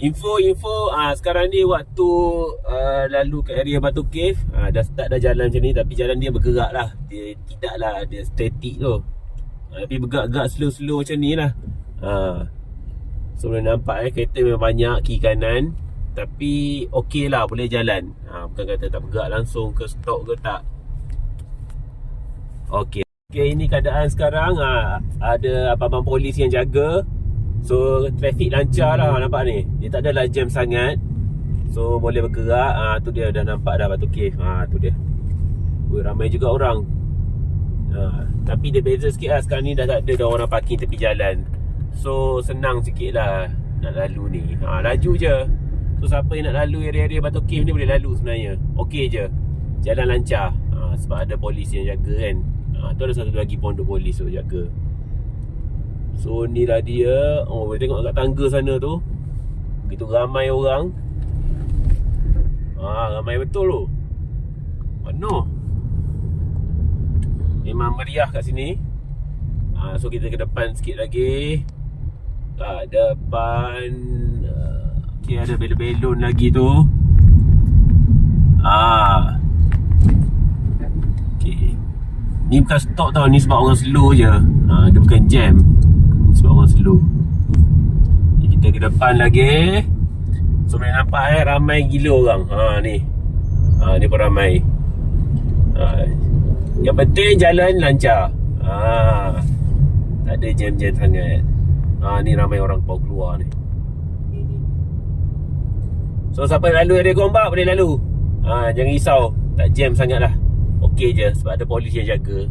Info sekarang ni waktu lalu kat area Batu Cave, dah start dah jalan macam ni, tapi jalan dia bergerak lah. Dia tidaklah dia statik tu. Tapi bergerak-gerak slow-slow macam ni lah. So boleh nampak kereta memang banyak kiri kanan, tapi okey lah, boleh jalan. Bukan kata tak bergerak langsung ke stop ke tak. Okey, ini keadaan sekarang. Ada abang-abang polis yang jaga. So trafik lancar lah, nampak ni. Dia tak adalah jam sangat. So boleh bergerak. Tu dia dah nampak dah Batu Cave. Tu dia. Ramai juga orang. Tapi dia beza sikit lah. Sekarang ni dah tak ada orang parking tepi jalan. So senang sikit lah nak lalu ni. Laju je. So siapa yang nak lalu area-area Batu Cave ni boleh lalu sebenarnya. Okey je, jalan lancar. Sebab ada polis yang jaga kan. Tu ada satu lagi pondok polis tu jaga. So ni lah dia. Boleh tengok kat tangga sana tu, begitu ramai orang. Ramai betul tu. Penuh. Memang meriah kat sini. So kita ke depan sikit lagi. Kat depan okay, ada belon-belon lagi tu. Okay. Ni bukan stop tau. Ni sebab orang slow je. Dia bukan jam. Ni sebab orang slow. Ni kita ke depan lagi. So boleh nampak ramai gila orang. Ni ni pun ramai. Yang penting jalan lancar. Tak ada jam-jam sangat. Ni ramai orang keluar ni. So siapa lalu area Gombak boleh lalu. Jangan risau, tak jam sangat lah. Okey je sebab ada polis yang jaga.